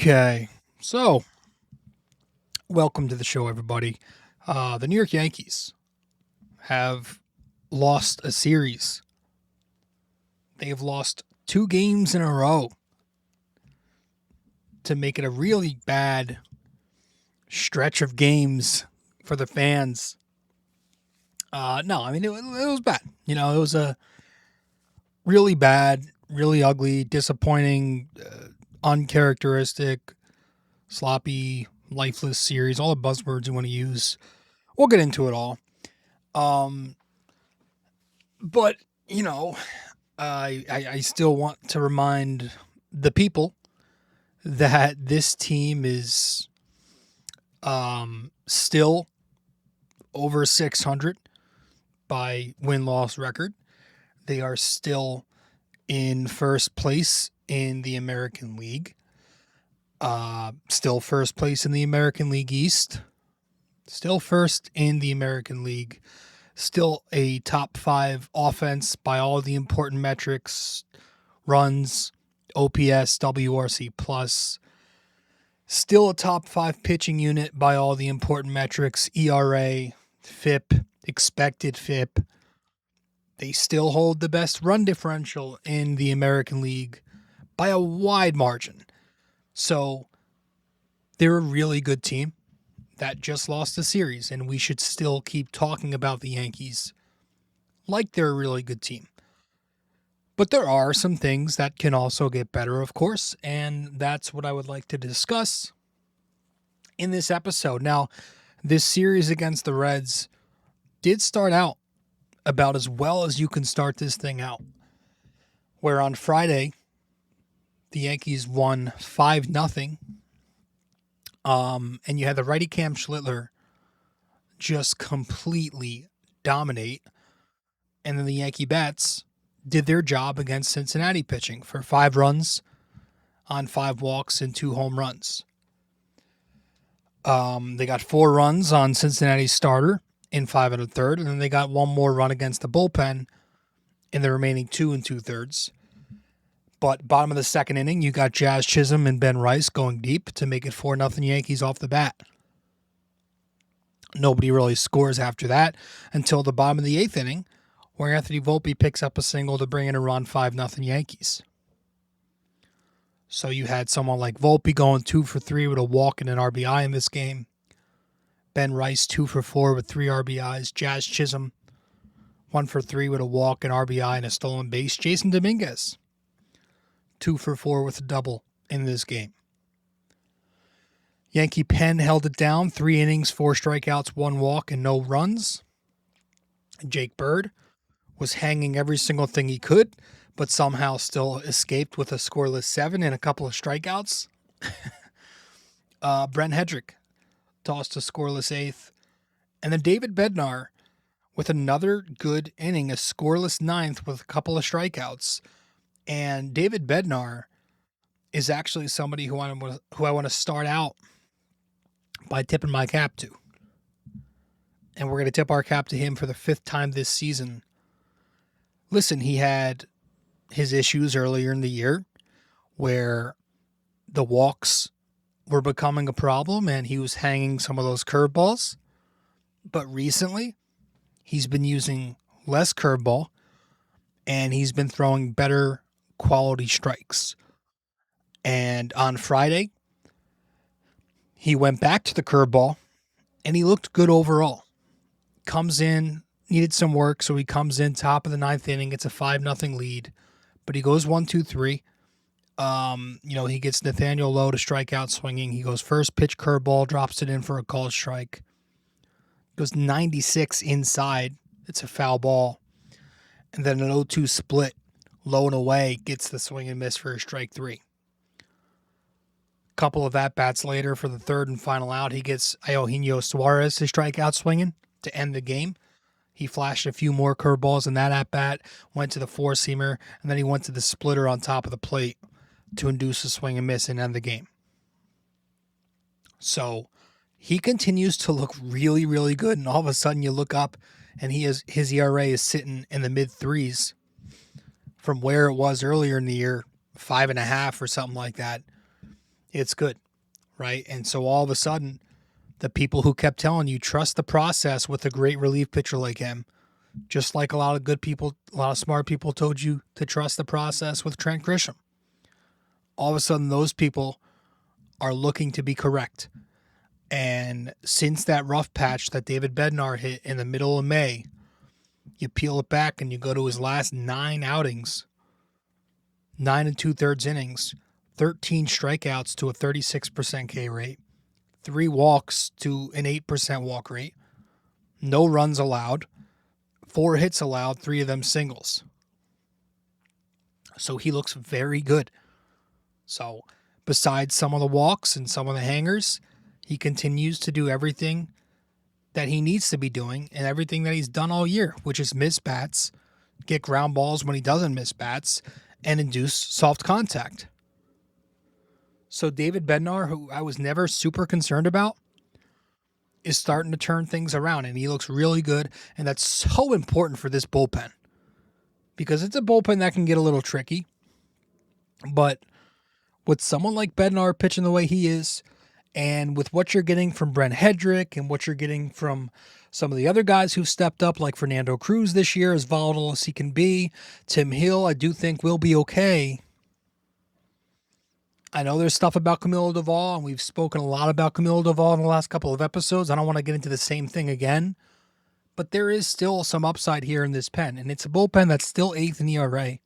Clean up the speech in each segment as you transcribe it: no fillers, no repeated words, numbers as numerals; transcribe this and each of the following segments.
Okay, so welcome to the show, everybody. The New York Yankees have lost a series. They have lost 2 games in a row to make it a really bad stretch of games for the fans. No, I mean, it was bad. It was a really bad, really ugly, disappointing, uncharacteristic, sloppy, lifeless series, all the buzzwords you want to use. We'll get into it all. Um, but I still want to remind the people that this team is still over 600 by win-loss record. They are still in first place in the American League. Still first place in the American League East. Still first in the American League. Still a top 5 offense by all the important metrics, runs, OPS, WRC plus. Still a top 5 pitching unit by all the important metrics, ERA, FIP, expected FIP. They still hold the best run differential in the American League by a wide margin. So they're a really good team that just lost a series, and we should still keep talking about the Yankees like they're a really good team. But there are some things that can also get better, of course, and that's what I would like to discuss in this episode. Now, this series against the Reds did start out about as well as you can start this thing out, where on Friday, the Yankees won 5-0. And you had the righty Cam Schlittler just completely dominate. And then the Yankee bats did their job against Cincinnati pitching for 5 runs on 5 walks and 2 home runs. They got 4 runs on Cincinnati's starter in 5 1/3, and then they got 1 more run against the bullpen in the remaining 2 2/3. But bottom of the second inning, you got Jazz Chisholm and Ben Rice going deep to make it 4-0 Yankees off the bat. Nobody really scores after that until the bottom of the 8th inning, where Anthony Volpe picks up a single to bring in a run 5-0 Yankees. So you had someone like Volpe going 2 for 3 with a walk and an RBI in this game. Ben Rice 2 for 4 with 3 RBIs. Jazz Chisholm 1 for 3 with a walk, an RBI, and a stolen base. Jason Dominguez 2 for 4 with a double in this game. Yankee pen held it down, 3 innings, 4 strikeouts, 1 walk, and no runs. Jake Bird was hanging every single thing he could, but somehow still escaped with a scoreless 7 and a couple of strikeouts. Brent Hedrick tossed a scoreless 8th. And then David Bednar with another good inning, a scoreless 9th with a couple of strikeouts. And David Bednar is actually somebody who I want to start out by tipping my cap to. And we're going to tip our cap to him for the 5th time this season. Listen, he had his issues earlier in the year where the walks were becoming a problem and he was hanging some of those curveballs. But recently, he's been using less curveball and he's been throwing better quality strikes. And on Friday, he went back to the curveball and he looked good overall. Comes in, needed some work, so he comes in top of the 9th inning. It's a 5-0 lead, but he goes 1-2-3. He gets Nathaniel Lowe to strike out swinging. He goes first pitch curveball, drops it in for a called strike. Goes 96 inside. It's a foul ball. And then an 0-2 split, low and away, gets the swing and miss for a strike 3. Couple of at-bats later for the 3rd and final out, he gets Eugenio Suarez to strike out swinging to end the game. He flashed a few more curveballs in that at-bat, went to the 4-seamer, and then he went to the splitter on top of the plate to induce a swing and miss and end the game. So he continues to look really, really good, and all of a sudden you look up and his ERA is sitting in the mid-3s from where it was earlier in the year, 5.5 or something like that. it's good, right? And so all of a sudden, the people who kept telling you trust the process with a great relief pitcher like him, just like a lot of good people, a lot of smart people told you to trust the process with Trent Grisham. All of a sudden, those people are looking to be correct. And since that rough patch that David Bednar hit in the middle of May, you peel it back and you go to his last 9 outings, 9 2/3 innings, 13 strikeouts to a 36% K rate, 3 walks to an 8% walk rate, no runs allowed, 4 hits allowed, 3 of them singles. So he looks very good. So besides some of the walks and some of the hangers, he continues to do everything that he needs to be doing and everything that he's done all year, which is miss bats, get ground balls when he doesn't miss bats, and induce soft contact. So David Bednar, who I was never super concerned about, is starting to turn things around, and he looks really good, and that's so important for this bullpen because it's a bullpen that can get a little tricky, but with someone like Bednar pitching the way he is, and with what you're getting from Brent Hedrick and what you're getting from some of the other guys who've stepped up, like Fernando Cruz this year, as volatile as he can be, Tim Hill, I do think will be okay. I know there's stuff about Camilo Doval, and we've spoken a lot about Camilo Doval in the last couple of episodes. I don't want to get into the same thing again, but there is still some upside here in this pen, and it's a bullpen that's still 8th in ERA,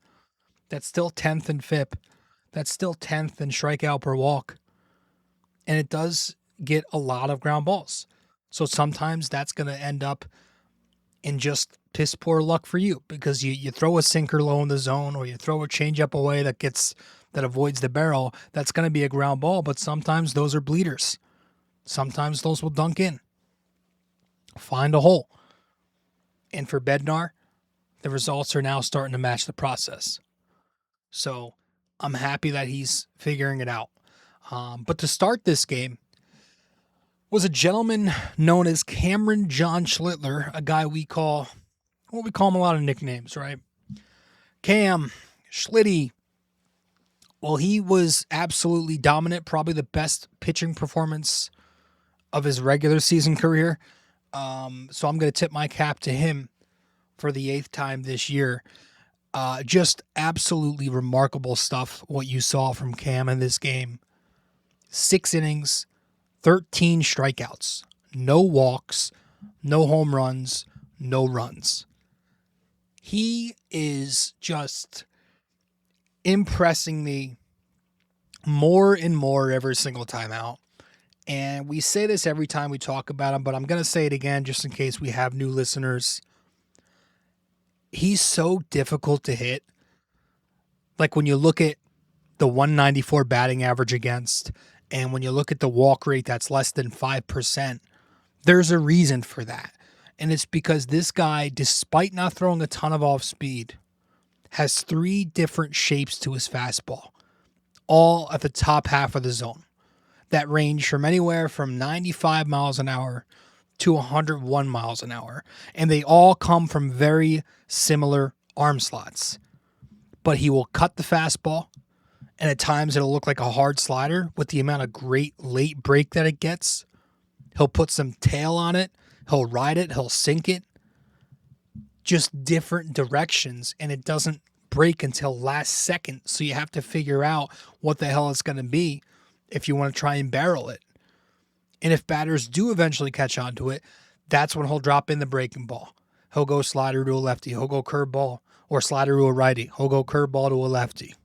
that's still 10th in FIP, that's still 10th in strikeout per walk, and it does get a lot of ground balls. So sometimes that's going to end up in just piss poor luck for you because you throw a sinker low in the zone or you throw a changeup away that avoids the barrel. That's going to be a ground ball, but sometimes those are bleeders. Sometimes those will dunk in. Find a hole. And for Bednar, the results are now starting to match the process. So I'm happy that he's figuring it out. But to start this game was a gentleman known as Cameron John Schlittler, a guy we call him a lot of nicknames, right? Cam, Schlitty. Well, he was absolutely dominant, probably the best pitching performance of his regular season career. So I'm going to tip my cap to him for the 8th time this year. Just absolutely remarkable stuff, what you saw from Cam in this game. 6 innings, 13 strikeouts, no walks, no home runs, no runs. He is just impressing me more and more every single time out. And we say this every time we talk about him, but I'm going to say it again just in case we have new listeners. He's so difficult to hit. Like when you look at the 194 batting average against, and when you look at the walk rate that's less than 5%, there's a reason for that. And it's because this guy, despite not throwing a ton of off speed, has 3 different shapes to his fastball, all at the top half of the zone, that range from anywhere from 95 miles an hour to 101 miles an hour. And they all come from very similar arm slots. But he will cut the fastball, and at times it'll look like a hard slider with the amount of great late break that it gets. He'll put some tail on it. He'll ride it. He'll sink it. Just different directions, and it doesn't break until last second. So you have to figure out what the hell it's going to be if you want to try and barrel it. And if batters do eventually catch on to it, that's when he'll drop in the breaking ball. He'll go slider to a lefty. He'll go curveball or slider to a righty. He'll go curveball to a lefty.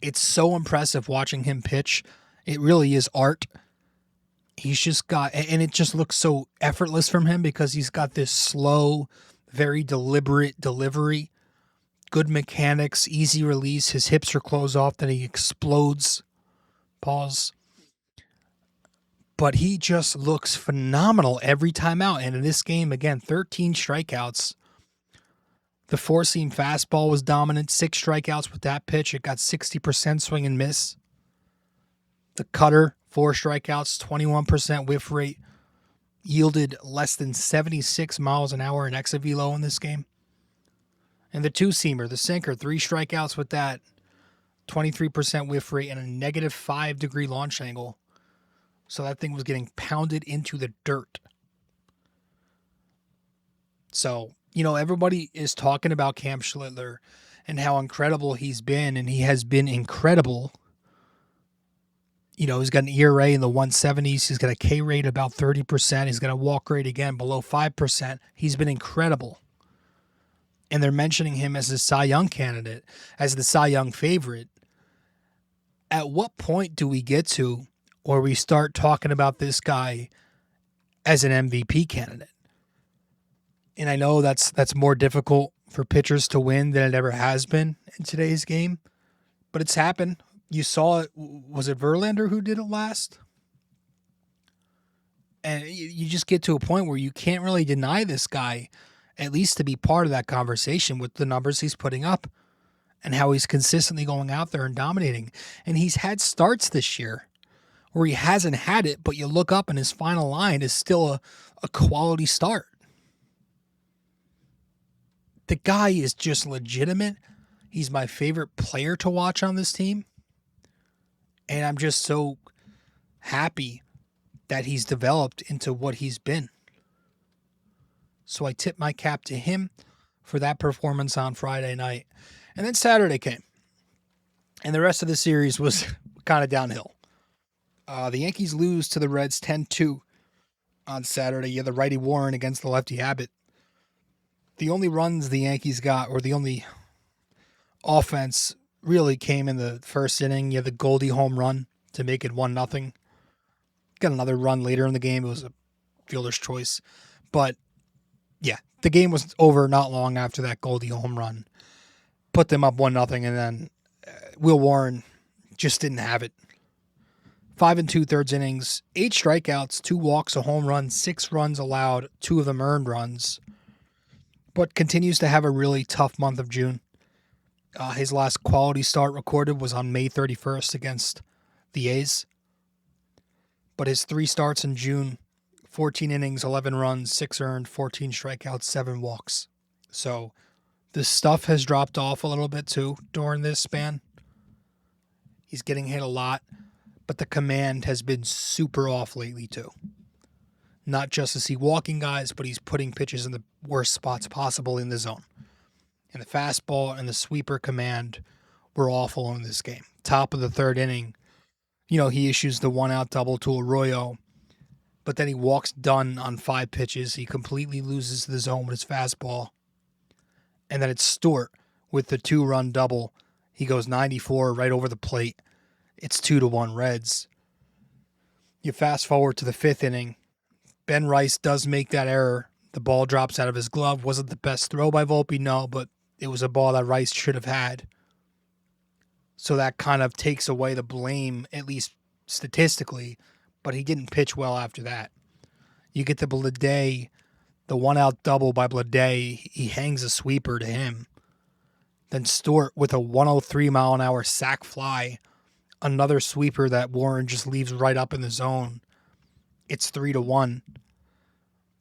It's so impressive watching him pitch. It really is art. He's just got, and it just looks so effortless from him because he's got this slow, very deliberate delivery, good mechanics, easy release. His hips are closed off, then he explodes. Pause. But he just looks phenomenal every time out. And in this game, again, 13 strikeouts. The 4-seam fastball was dominant. 6 strikeouts with that pitch. It got 60% swing and miss. The cutter, 4 strikeouts, 21% whiff rate. Yielded less than 76 miles an hour in exit velo in this game. And the 2-seamer, the sinker, 3 strikeouts with that. 23% whiff rate, and a negative 5-degree launch angle. So that thing was getting pounded into the dirt. So, everybody is talking about Cam Schlittler and how incredible he's been, and he has been incredible. He's got an ERA in the 170s. He's got a K rate about 30%. He's got a walk rate, again, below 5%. He's been incredible. And they're mentioning him as a Cy Young candidate, as the Cy Young favorite. At what point do we get to where we start talking about this guy as an MVP candidate? And I know that's more difficult for pitchers to win than it ever has been in today's game, but it's happened. You saw it. Was it Verlander who did it last? And you just get to a point where you can't really deny this guy, at least to be part of that conversation with the numbers he's putting up and how he's consistently going out there and dominating. And he's had starts this year where he hasn't had it, but you look up and his final line is still a quality start. The guy is just legitimate. He's my favorite player to watch on this team. And I'm just so happy that he's developed into what he's been. So I tip my cap to him for that performance on Friday night. And then Saturday came. And the rest of the series was kind of downhill. The Yankees lose to the Reds 10-2 on Saturday. You had the righty Warren against the lefty Abbott. The only runs the Yankees got, or the only offense, really came in the first inning. You had the Goldie home run to make it 1-0. Got another run later in the game. It was a fielder's choice. But, yeah, the game was over not long after that Goldie home run. Put them up 1-0, and then Will Warren just didn't have it. 5 2/3 innings, 8 strikeouts, 2 walks, a home run, 6 runs allowed, 2 of them earned runs. But continues to have a really tough month of June. His last quality start recorded was on May 31st against the A's. But his 3 starts in June, 14 innings, 11 runs, 6 earned, 14 strikeouts, 7 walks. So the stuff has dropped off a little bit too during this span. He's getting hit a lot, but the command has been super off lately too. Not just is he walking guys, but he's putting pitches in the worst spots possible in the zone. And the fastball and the sweeper command were awful in this game. Top of the 3rd inning, he issues the 1-out double to Arroyo, but then he walks done on 5 pitches. He completely loses the zone with his fastball. And then it's Stewart with the 2-run double. He goes 94 right over the plate. It's 2-1 Reds. You fast forward to the 5th inning. Ben Rice does make that error. The ball drops out of his glove. Wasn't the best throw by Volpe? No, but it was a ball that Rice should have had. So that kind of takes away the blame, at least statistically, but he didn't pitch well after that. You get to Bleday, the 1-out double by Bleday. He hangs a sweeper to him. Then Stewart with a 103-mile-an-hour sac fly. Another sweeper that Warren just leaves right up in the zone. It's 3-1.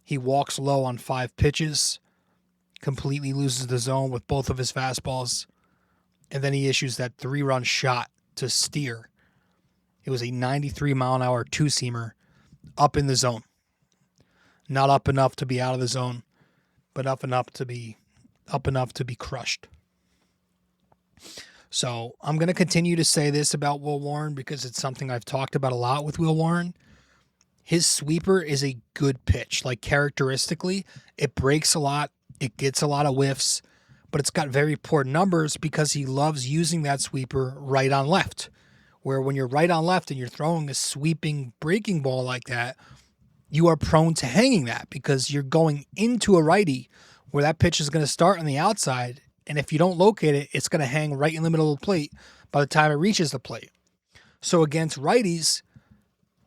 He walks low on 5 pitches, completely loses the zone with both of his fastballs, and then he issues that 3-run shot to Steer. It was a 93-mile-an-hour 2-seamer up in the zone. Not up enough to be out of the zone, but up enough to be crushed. So I'm going to continue to say this about Will Warren because it's something I've talked about a lot with Will Warren. His sweeper is a good pitch. Like, characteristically, it breaks a lot. It gets a lot of whiffs, but it's got very poor numbers because he loves using that sweeper right on left, where when you're right on left and you're throwing a sweeping breaking ball like that, you are prone to hanging that because you're going into a righty where that pitch is going to start on the outside, and if you don't locate it, it's going to hang right in the middle of the plate by the time it reaches the plate. So against righties,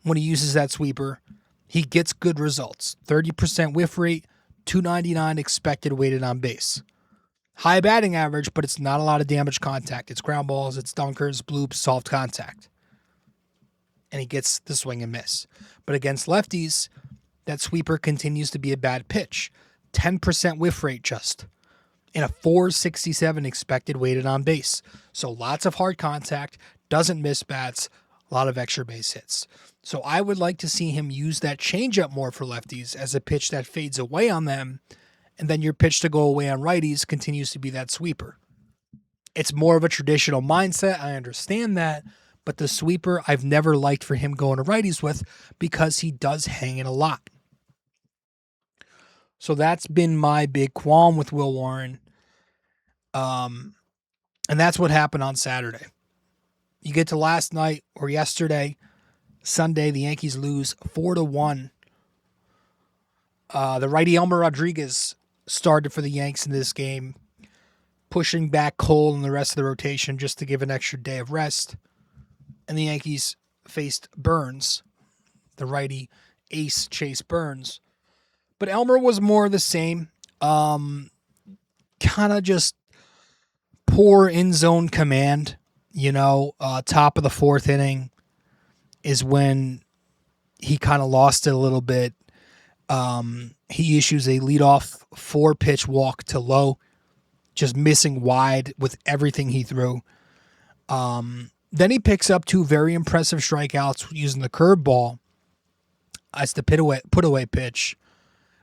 when he uses that sweeper, he gets good results. 30% whiff rate, 299 expected weighted on base. High batting average, but it's not a lot of damage contact. It's ground balls, it's dunkers, bloops, soft contact. And he gets the swing and miss. But against lefties, that sweeper continues to be a bad pitch. 10% whiff rate just. and a 467 expected weighted on base. So lots of hard contact, doesn't miss bats, a lot of extra base hits. So I would like to see him use that changeup more for lefties as a pitch that fades away on them, and then your pitch to go away on righties continues to be that sweeper. It's more of a traditional mindset. I understand that. But the sweeper I've never liked for him going to righties with because he does hang it a lot. So that's been my big qualm with Will Warren. And that's what happened on Saturday. You get to last night or yesterday, Sunday, the Yankees lose 4-1. The righty Elmer Rodriguez started for the Yanks in this game, pushing back Cole and the rest of the rotation just to give an extra day of rest. And the Yankees faced Burns, the righty ace Chase Burns. But Elmer was more of the same. Kind of just poor in-zone command. Top of the fourth inning is when he kind of lost it a little bit. He issues a leadoff 4-pitch walk to Lowe, just missing wide with everything he threw. Then he picks up 2 very impressive strikeouts using the curveball as the put away pitch.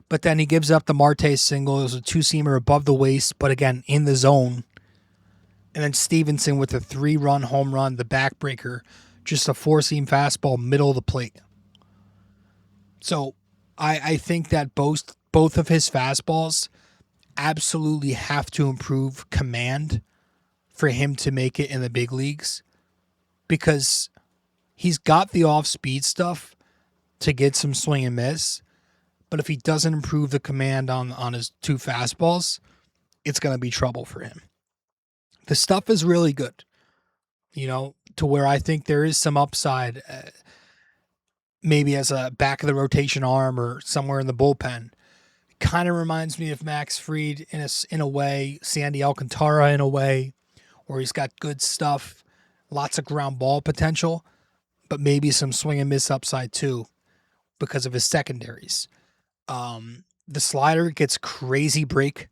But then he gives up the Marte single. It was a 2-seamer above the waist, but again, in the zone. And then Stevenson with a 3-run home run, the backbreaker, just a 4-seam fastball, middle of the plate. So I think that both of his fastballs absolutely have to improve command for him to make it in the big leagues, because he's got the off-speed stuff to get some swing and miss, but if he doesn't improve the command on his 2 fastballs, it's going to be trouble for him. The stuff is really good, to where I think there is some upside, maybe as a back of the rotation arm or somewhere in the bullpen. Kind of reminds me of Max Fried in a way, Sandy Alcantara in a way, where he's got good stuff, lots of ground ball potential, but maybe some swing and miss upside too because of his secondaries. The slider gets crazy break,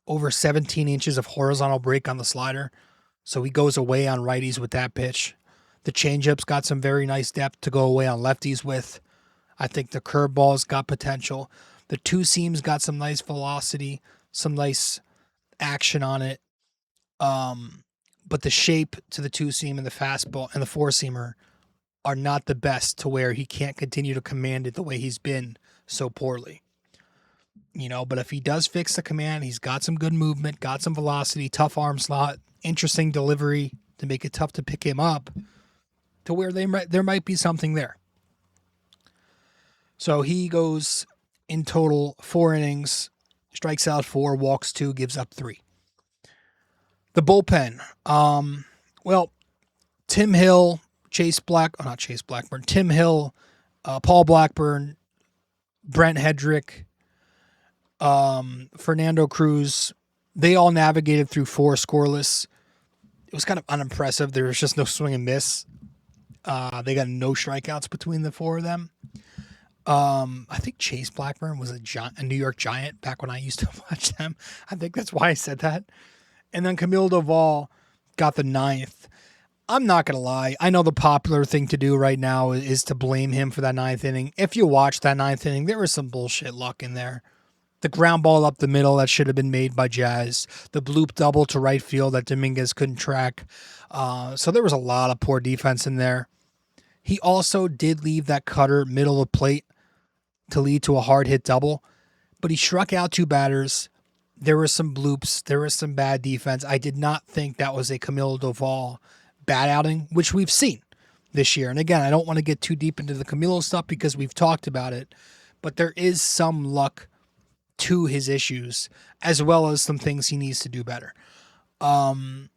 over 17 inches of horizontal break on the slider, so he goes away on righties with that pitch. The changeup's got some very nice depth to go away on lefties with. I think the curveball's got potential. The 2-seam's got some nice velocity, some nice action on it. But the shape to the 2-seam and the fastball and the 4-seamer are not the best, to where he can't continue to command it the way he's been so poorly. But if he does fix the command, he's got some good movement, got some velocity, tough arm slot, interesting delivery to make it tough to pick him up, to where there might be something there. So he goes in total 4 innings, strikes out 4, walks 2, gives up 3. The bullpen. Tim Hill, Tim Hill, Paul Blackburn, Brent Hedrick, Fernando Cruz, they all navigated through 4 scoreless. It was kind of unimpressive. There was just no swing and miss. They got no strikeouts between the 4 of them. I think Chase Blackburn was a New York Giant back when I used to watch them. I think that's why I said that. And then Camille Doval got the 9th. I'm not going to lie. I know the popular thing to do right now is to blame him for that 9th inning. If you watch that 9th inning, there was some bullshit luck in there. The ground ball up the middle that should have been made by Jazz. The bloop double to right field that Dominguez couldn't track. So there was a lot of poor defense in there. He also did leave that cutter middle of plate to lead to a hard hit double, but he struck out 2 batters. There were some bloops. There was some bad defense. I did not think that was a Camilo Doval bad outing, which we've seen this year. And again, I don't want to get too deep into the Camilo stuff because we've talked about it, but there is some luck to his issues, as well as some things he needs to do better. So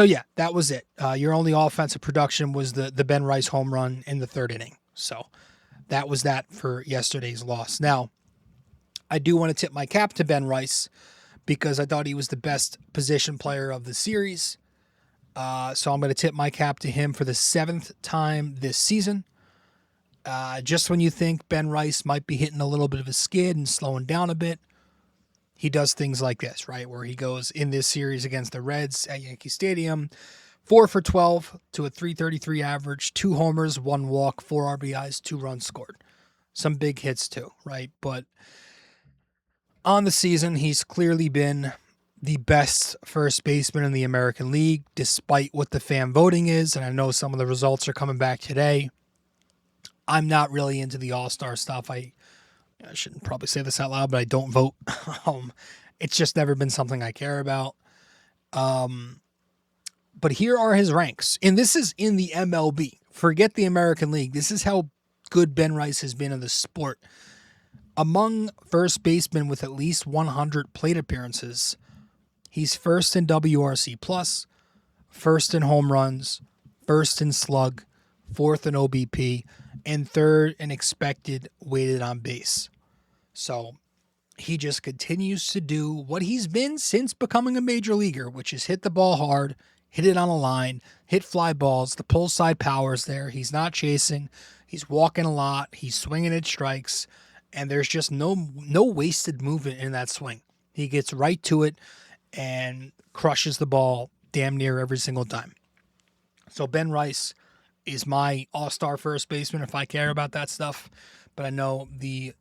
yeah, that was it. Your only offensive production was the Ben Rice home run in the 3rd inning. So that was that for yesterday's loss. Now, I do want to tip my cap to Ben Rice because I thought he was the best position player of the series. So I'm going to tip my cap to him for the 7th time this season. Just when you think Ben Rice might be hitting a little bit of a skid and slowing down a bit, he does things like this, right? Where he goes in this series against the Reds at Yankee Stadium, 4 for 12 to a 333 average, 2 homers, 1 walk, 4 RBIs, 2 runs scored. Some big hits too, right? But on the season, he's clearly been the best first baseman in the American League, despite what the fan voting is. And I know some of the results are coming back today. I'm not really into the all-star stuff. I shouldn't probably say this out loud, but I don't vote. It's just never been something I care about. But here are his ranks. And this is in the MLB. Forget the American League. This is how good Ben Rice has been in the sport. Among first basemen with at least 100 plate appearances, he's first in WRC+, first in home runs, first in slug, fourth in OBP, and third in expected weighted on base. So he just continues to do what he's been since becoming a major leaguer, which is hit the ball hard, hit it on a line, hit fly balls. The pull side power is there. He's not chasing. He's walking a lot. He's swinging at strikes. And there's just no wasted movement in that swing. He gets right to it and crushes the ball damn near every single time. So Ben Rice is my all-star first baseman if I care about that stuff. But I know the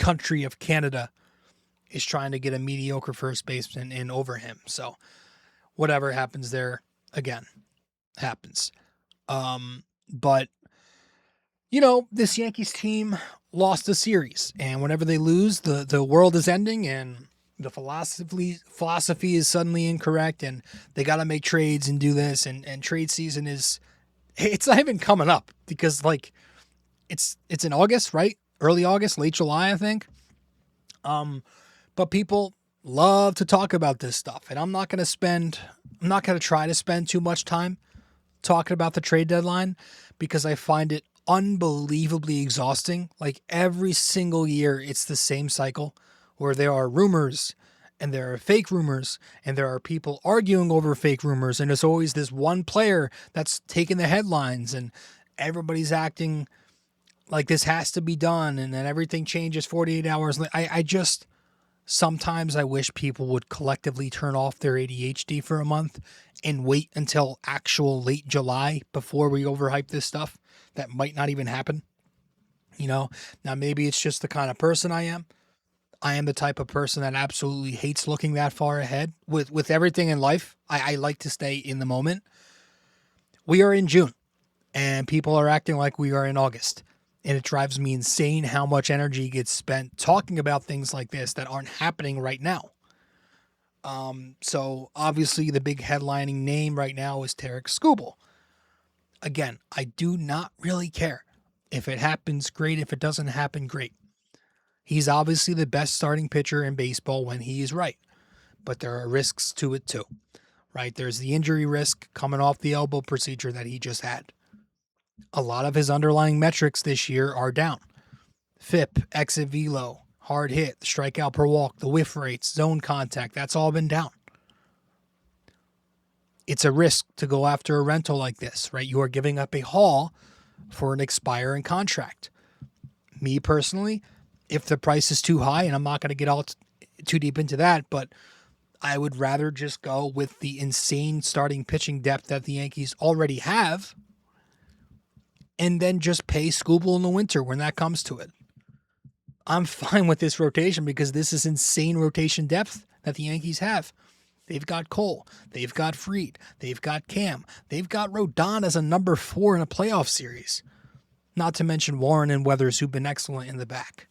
country of Canada is trying to get a mediocre first baseman in over him. So whatever happens there, again, happens. But, this Yankees team lost a series. And whenever they lose, the world is ending and the philosophy is suddenly incorrect. And they got to make trades and do this. And trade season it's not even coming up because, it's in August, right? Early August, late July, I think. But people love to talk about this stuff. And I'm not going to try to spend too much time talking about the trade deadline because I find it unbelievably exhausting. Like every single year, it's the same cycle where there are rumors and there are fake rumors and there are people arguing over fake rumors. And there's always this one player that's taking the headlines and everybody's acting like this has to be done. And then everything changes 48 hours. Sometimes I wish people would collectively turn off their ADHD for a month and wait until actual late July before we overhype this stuff that might not even happen. Now maybe it's just the kind of person I am. I am the type of person that absolutely hates looking that far ahead with everything in life. I like to stay in the moment. We are in June and people are acting like we are in August. And it drives me insane how much energy gets spent talking about things like this that aren't happening right now. So obviously the big headlining name right now is Tarik Skubal. Again, I do not really care. If it happens, great. If it doesn't happen, great. He's obviously the best starting pitcher in baseball when he is right. But there are risks to it too, right? There's the injury risk coming off the elbow procedure that he just had. A lot of his underlying metrics this year are down. FIP, exit velo, hard hit, strikeout per walk, the whiff rates, zone contact, that's all been down. It's a risk to go after a rental like this, right? You are giving up a haul for an expiring contract. Me personally, if the price is too high, and I'm not going to get all too deep into that, but I would rather just go with the insane starting pitching depth that the Yankees already have and then just pay Skubal in the winter when that comes to it. I'm fine with this rotation because this is insane rotation depth that the Yankees have. They've got Cole. They've got Fried. They've got Cam. They've got Rodon as a number 4 in a playoff series. Not to mention Warren and Weathers, who've been excellent in the back.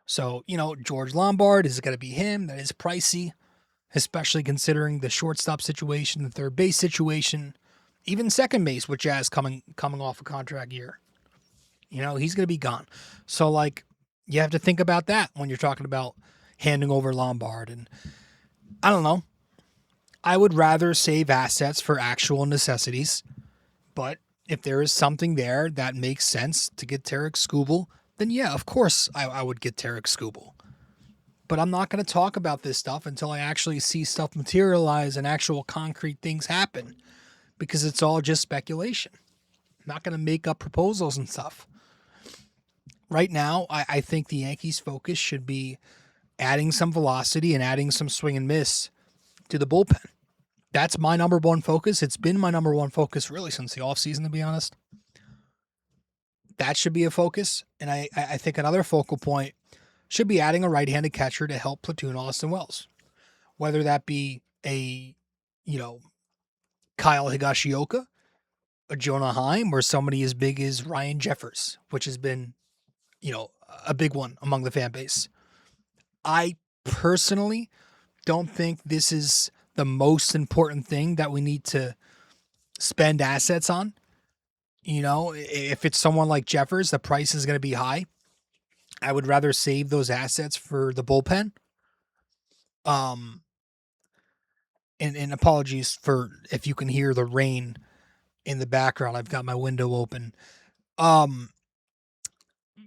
So, George Lombard, is it going to be him? That is pricey, especially considering the shortstop situation, the third base situation, even second base with Jazz coming off a contract year. He's going to be gone. So, you have to think about that when you're talking about handing over Lombard. And I don't know. I would rather save assets for actual necessities. But if there is something there that makes sense to get Tarik Skubal, then yeah, of course I would get Tarik Skubal. But I'm not going to talk about this stuff until I actually see stuff materialize and actual concrete things happen. Because it's all just speculation. I'm not going to make up proposals and stuff. right now, I think the Yankees' focus should be adding some velocity and adding some swing and miss to the bullpen. That's my number one focus. It's been my number one focus really since the offseason, to be honest. That should be a focus. And I think another focal point should be adding a right-handed catcher to help platoon Austin Wells. Whether that be a, Kyle Higashioka, a Jonah Heim, or somebody as big as Ryan Jeffers, which has been, a big one among the fan base. I personally don't think this is the most important thing that we need to spend assets on. If it's someone like Jeffers, the price is going to be high. I would rather save those assets for the bullpen. And apologies for if you can hear the rain in the background. I've got my window open.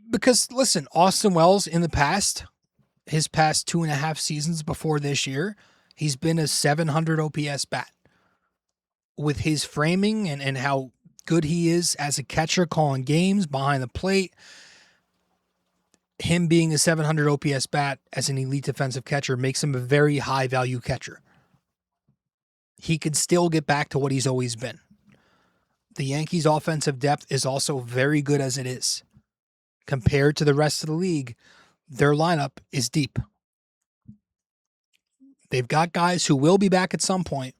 Because listen, Austin Wells in the past, his past 2.5 seasons before this year, he's been a 700 OPS bat. With his framing and how good he is as a catcher calling games behind the plate, him being a 700 OPS bat as an elite defensive catcher makes him a very high value catcher. He could still get back to what he's always been. The Yankees' offensive depth is also very good as it is. Compared to the rest of the league, their lineup is deep. They've got guys who will be back at some point,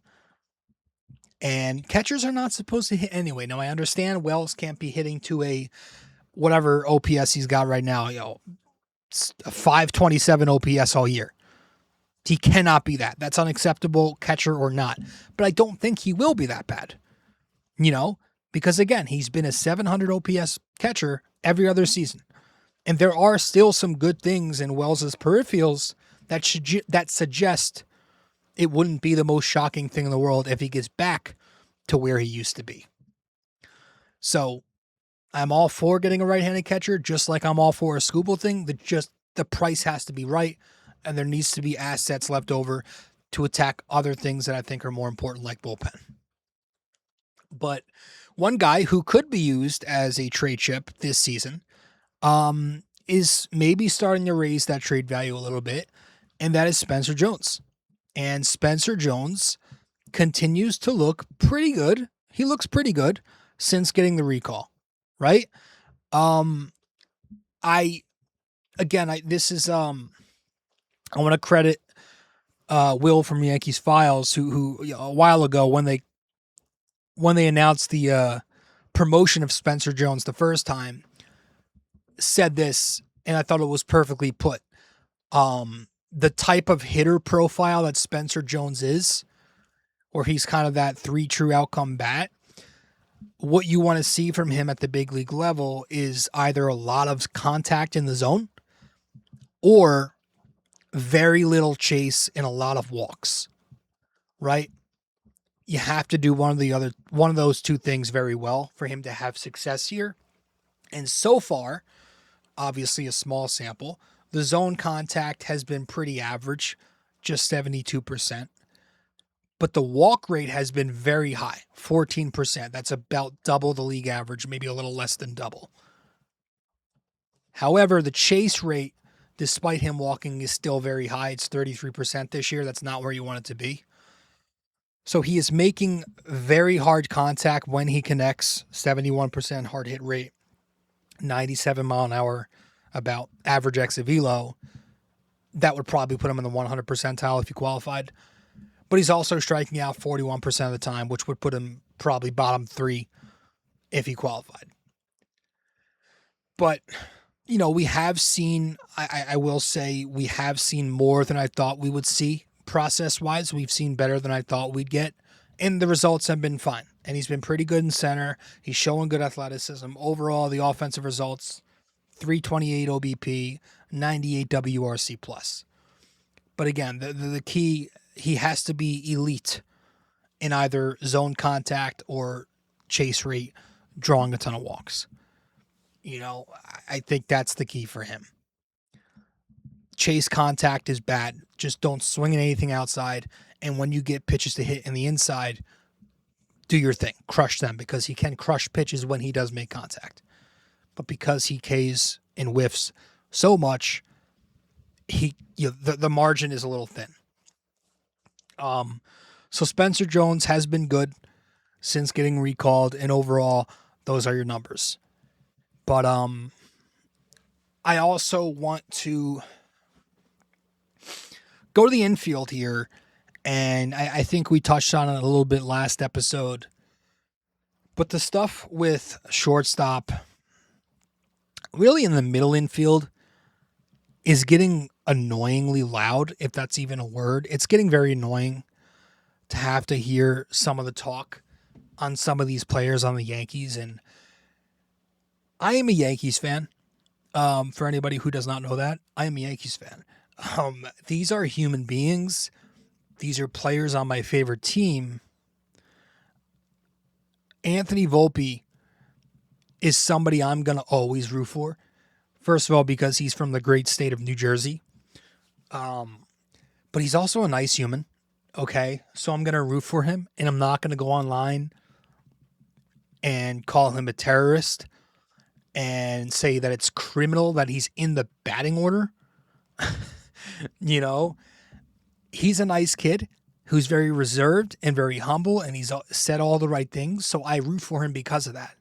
and catchers are not supposed to hit anyway. Now, I understand Wells can't be hitting to a whatever OPS he's got right now, a 527 OPS all year. He cannot be that. That's unacceptable, catcher or not. But I don't think he will be that bad. Because again, he's been a 700 OPS catcher every other season. And there are still some good things in Wells's peripherals that suggest it wouldn't be the most shocking thing in the world if he gets back to where he used to be. So I'm all for getting a right-handed catcher, just like I'm all for a Skubal thing. The price has to be right, and there needs to be assets left over to attack other things that I think are more important, like bullpen. But one guy who could be used as a trade chip this season is maybe starting to raise that trade value a little bit, and that is Spencer Jones. And Spencer Jones continues to look pretty good. He looks pretty good since getting the recall, right? I want to credit Will from Yankees Files, who a while ago when they announced the promotion of Spencer Jones the first time, said this, and I thought it was perfectly put. The type of hitter profile that Spencer Jones is, where he's kind of that 3 true outcome bat, what you want to see from him at the big league level is either a lot of contact in the zone or very little chase and a lot of walks, right? You have to do one of those two things very well for him to have success here. And so far, obviously a small sample, the zone contact has been pretty average, just 72%. But the walk rate has been very high, 14%. That's about double the league average, maybe a little less than double. However, the chase rate, despite him walking, is still very high. It's 33% this year. That's not where you want it to be. So he is making very hard contact when he connects, 71% hard hit rate, 97 mile an hour, about average exit velo. That would probably put him in the 100 percentile if he qualified. But he's also striking out 41% of the time, which would put him probably bottom 3 if he qualified. But, we have seen, I will say, we have seen more than I thought we would see process-wise. We've seen better than I thought we'd get. And the results have been fine. And he's been pretty good in center. He's showing good athleticism. Overall, the offensive results, 328 OBP, 98 WRC+. But again, the key, he has to be elite in either zone contact or chase rate, drawing a ton of walks. I think that's the key for him. Chase contact is bad. Just don't swing at anything outside. And when you get pitches to hit in the inside, do your thing. Crush them, because he can crush pitches when he does make contact. But because he Ks and whiffs so much, the margin is a little thin. So Spencer Jones has been good since getting recalled, and overall, those are your numbers. But I also want to go to the infield here, and I think we touched on it a little bit last episode. But the stuff with shortstop, really in the middle infield, is getting annoyingly loud, if that's even a word. It's getting very annoying to have to hear some of the talk on some of these players on the Yankees. And I am a Yankees fan. For anybody who does not know that, I am a Yankees fan. These are human beings. These are players on my favorite team. Anthony Volpe is somebody I'm going to always root for. First of all, because he's from the great state of New Jersey. But he's also a nice human. Okay. So I'm going to root for him, and I'm not going to go online and call him a terrorist and say that it's criminal that he's in the batting order. He's a nice kid who's very reserved and very humble, and he's said all the right things. So I root for him because of that.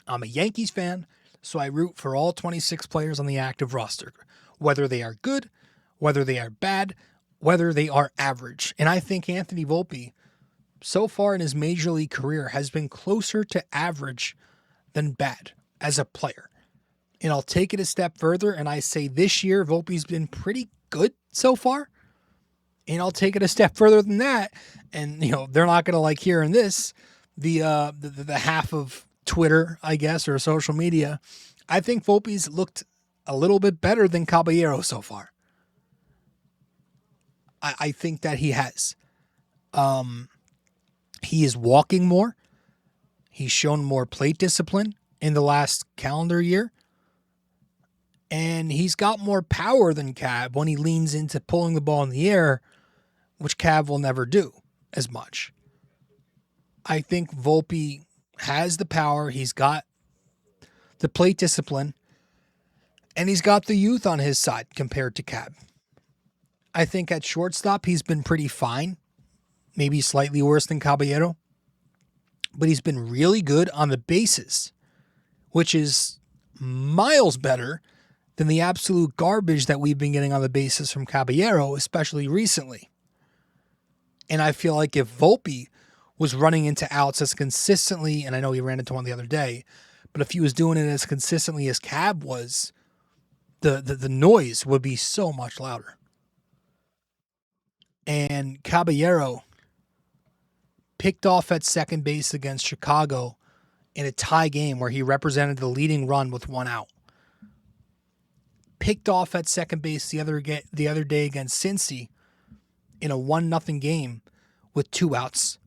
I'm a Yankees fan, so I root for all 26 players on the active roster, whether they are good, whether they are bad, whether they are average. And I think Anthony Volpe, so far in his major league career, has been closer to average than bad as a player. And I'll take it a step further, and I say this year Volpe's been pretty good so far. And I'll take it a step further than that, and they're not going to like hearing this. The half of Twitter, I guess, or social media, I think Volpe's looked a little bit better than Caballero so far. I think that he has. He is walking more. He's shown more plate discipline in the last calendar year. And he's got more power than Cab when he leans into pulling the ball in the air, which Cab will never do as much. I think Volpe has the power. He's got the plate discipline. And he's got the youth on his side compared to Cab. I think at shortstop, he's been pretty fine. Maybe slightly worse than Caballero. But he's been really good on the bases, which is miles better than the absolute garbage that we've been getting on the bases from Caballero, especially recently. And I feel like if Volpe was running into outs as consistently, and I know he ran into one the other day, but if he was doing it as consistently as Cab was, the noise would be so much louder. And Caballero picked off at second base against Chicago in a tie game where he represented the leading run with one out. Picked off at second base the other day against Cincy in a 1-0 game with 2 outs.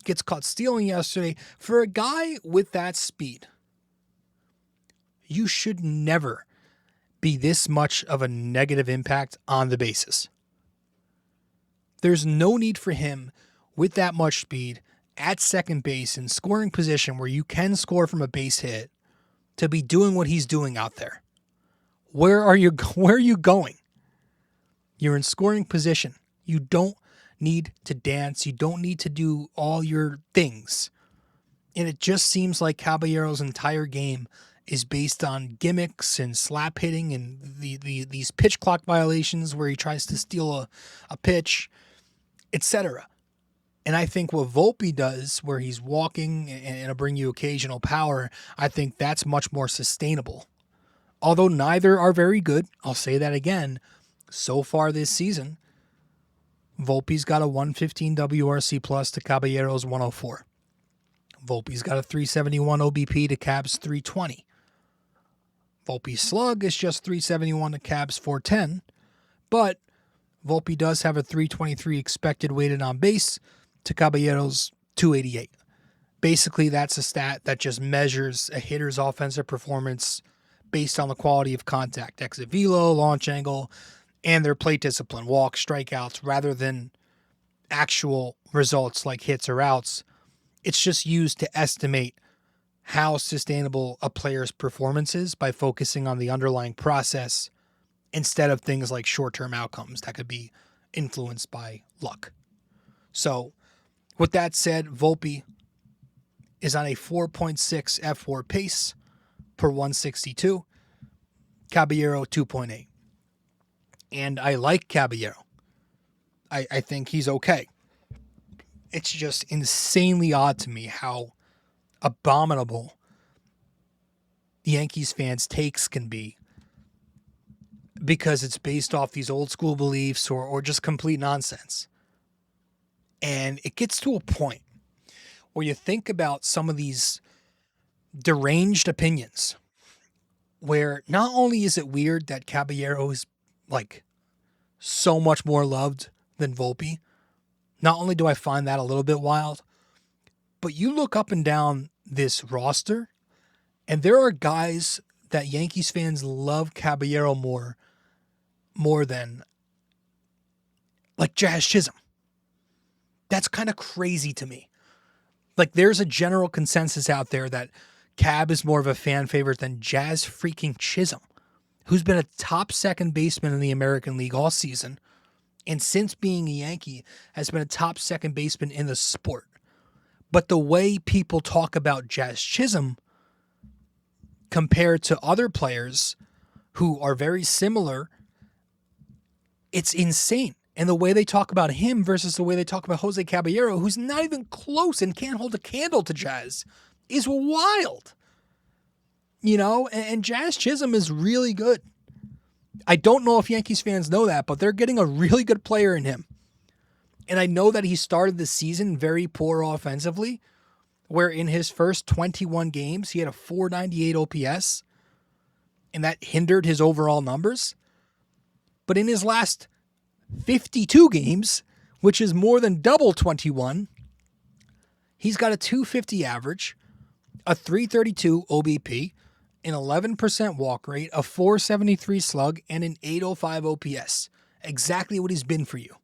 Gets caught stealing yesterday. For a guy with that speed, you should never be this much of a negative impact on the bases. There's no need for him with that much speed at second base in scoring position where you can score from a base hit to be doing what he's doing out there. Where are you going? You're in scoring position. You don't need to dance. You don't need to do all your things. And it just seems like Caballero's entire game is based on gimmicks and slap hitting and these pitch clock violations where he tries to steal a pitch, etc. And I think what Volpe does, where he's walking and it'll bring you occasional power, I think that's much more sustainable. Although neither are very good, I'll say that again, so far this season, Volpe's got a 115 WRC plus to Caballero's 104. Volpe's got a 371 OBP to Cab's 320. Volpe's slug is just 371 to Cab's 410, but Volpe does have a 323 expected weighted on base to Caballero's 288. Basically, that's a stat that just measures a hitter's offensive performance based on the quality of contact, exit velo, launch angle, and their plate discipline, walks, strikeouts, rather than actual results like hits or outs. It's just used to estimate how sustainable a player's performance is by focusing on the underlying process instead of things like short-term outcomes that could be influenced by luck. So, with that said, Volpe is on a 4.6 F4 pace per 162, Caballero 2.8. And I like Caballero. I think he's okay. It's just insanely odd to me how abominable the Yankees fans' takes can be because it's based off these old school beliefs or just complete nonsense. And it gets to a point where you think about some of these deranged opinions where not only is it weird that Caballero is like so much more loved than Volpe, not only do I find that a little bit wild, but you look up and down this roster and there are guys that Yankees fans love Caballero more than like Jazz Chisholm. That's kind of crazy to me. Like there's a general consensus out there that Cab is more of a fan favorite than Jazz freaking Chisholm, who's been a top second baseman in the American League all season, and since being a Yankee has been a top second baseman in the sport. But the way people talk about Jazz Chisholm compared to other players who are very similar, it's insane. And the way they talk about him versus the way they talk about Jose Caballero, who's not even close and can't hold a candle to Jazz, is wild. You know, and Jazz Chisholm is really good. I don't know if Yankees fans know that, but they're getting a really good player in him. And I know that he started the season very poor offensively, where in his first 21 games, he had a 498 OPS, and that hindered his overall numbers. But in his last 52 games, which is more than double 21, he's got a 250 average, a 332 OBP, an 11% walk rate, a 473 slug, and an 805 OPS. Exactly what he's been for you.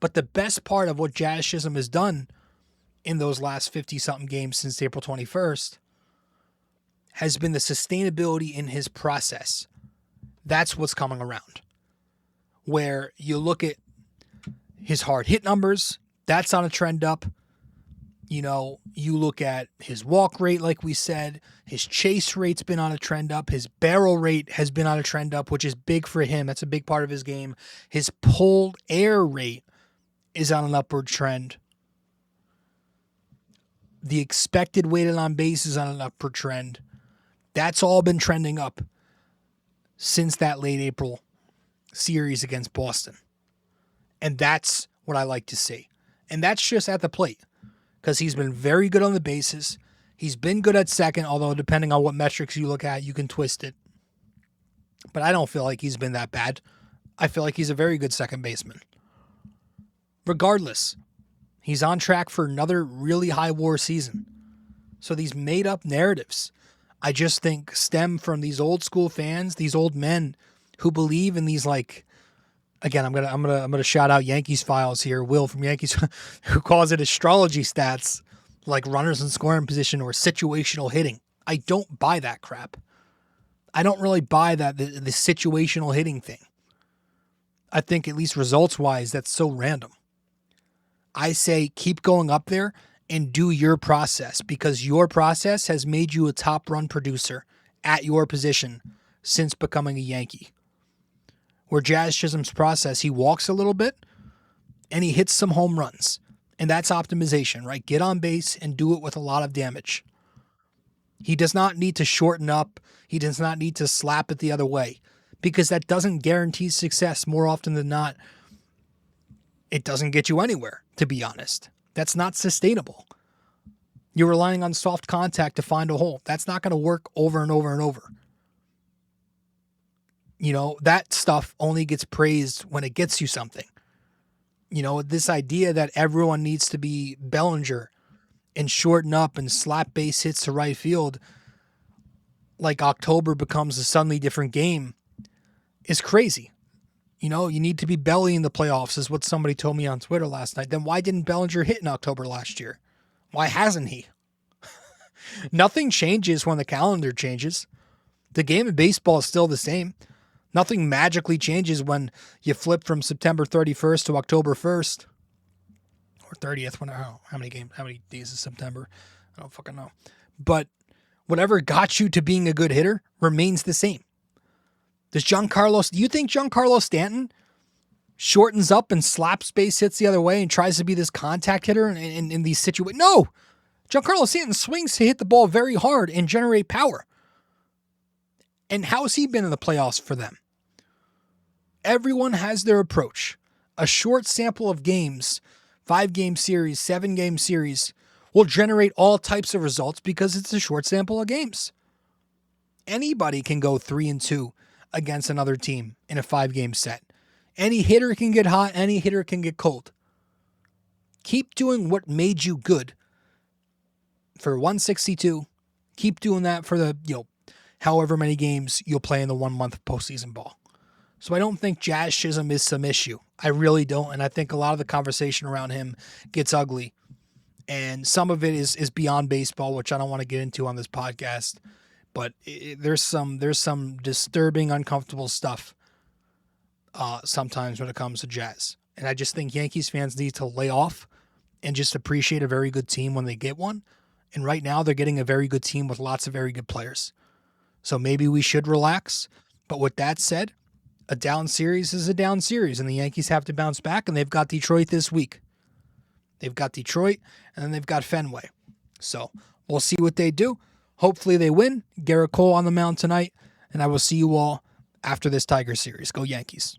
But the best part of what Jazz Chisholm has done in those last 50-something games since April 21st has been the sustainability in his process. That's what's coming around. Where you look at his hard hit numbers, that's on a trend up. You know, you look at his walk rate, like we said, his chase rate's been on a trend up. His barrel rate has been on a trend up, which is big for him. That's a big part of his game. His pulled air rate is on an upward trend. The expected weighted on base is on an upward trend. That's all been trending up since that late April series against Boston. And that's what I like to see. And that's just at the plate. Because he's been very good on the bases. He's been good at second, although depending on what metrics you look at, you can twist it. But I don't feel like he's been that bad. I feel like he's a very good second baseman. Regardless, he's on track for another really high WAR season. So these made-up narratives, I just think, stem from these old school fans, these old men who believe in these, like, again, I'm gonna shout out Yankees Files here, Will from Yankees, who calls it astrology stats, like runners in scoring position or situational hitting. I don't buy that crap. I don't really buy that the situational hitting thing. I think at least results-wise, that's so random. I say keep going up there and do your process because your process has made you a top run producer at your position since becoming a Yankee. Where Jazz Chisholm's process, he walks a little bit and he hits some home runs. And that's optimization, right? Get on base and do it with a lot of damage. He does not need to shorten up. He does not need to slap it the other way because that doesn't guarantee success. More often than not, it doesn't get you anywhere, to be honest. That's not sustainable. You're relying on soft contact to find a hole. That's not going to work over and over and over. You know, that stuff only gets praised when it gets you something. You know, this idea that everyone needs to be Bellinger and shorten up and slap base hits to right field like October becomes a suddenly different game is crazy. You know, you need to be Belly in the playoffs is what somebody told me on Twitter last night. Then why didn't Bellinger hit in October last year? Why hasn't he? Nothing changes when the calendar changes. The game of baseball is still the same. Nothing magically changes when you flip from September 31st to October 1st or 30th. How many days is September? I don't fucking know. But whatever got you to being a good hitter remains the same. Do you think Giancarlo Stanton shortens up and slaps base hits the other way and tries to be this contact hitter in these situations? No! Giancarlo Stanton swings to hit the ball very hard and generate power. And how has he been in the playoffs for them? Everyone has their approach. A short sample of games, 5-game series, 7-game series, will generate all types of results because it's a short sample of games. Anybody can go 3-2 against another team in a 5-game set. Any hitter can get hot, any hitter can get cold. Keep doing what made you good for 162. Keep doing that for the, however many games you'll play in the 1 month postseason ball. So I don't think Jazz Chisholm is some issue. I really don't. And I think a lot of the conversation around him gets ugly. And some of it is beyond baseball, which I don't want to get into on this podcast. But there's some disturbing, uncomfortable stuff sometimes when it comes to Jazz. And I just think Yankees fans need to lay off and just appreciate a very good team when they get one. And right now they're getting a very good team with lots of very good players. So maybe we should relax. But with that said, a down series is a down series, and the Yankees have to bounce back, and they've got Detroit this week. They've got Detroit, and then they've got Fenway. So we'll see what they do. Hopefully they win. Garrett Cole on the mound tonight, and I will see you all after this Tiger series. Go Yankees.